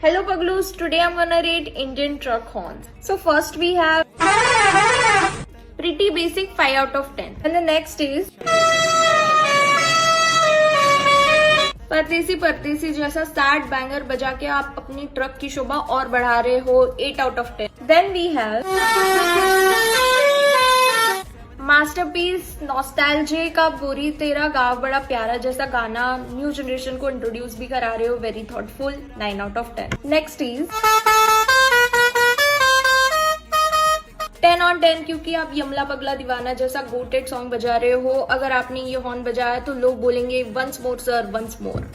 Hello Pagloos, today I'm gonna rate Indian truck horns. So first we have pretty basic 5 out of 10. And the next is परदेसी परदेसी जैसा sad banger बजा के आप अपनी truck की शोभा और बढ़ा रहे हो 8 out of 10. Then we have masterpiece nostalgia का गोरी तेरा गाँव बड़ा प्यारा जैसा गाना न्यू जनरेशन को इंट्रोड्यूस भी करा रहे हो, very thoughtful, 9 out of 10. Next is 10 on 10 क्योंकि आप यमला पगला दीवाना जैसा गोटेड सॉन्ग बजा रहे हो. अगर आपने ये हॉर्न बजाया तो लोग बोलेंगे वंस मोर सर वंस मोर.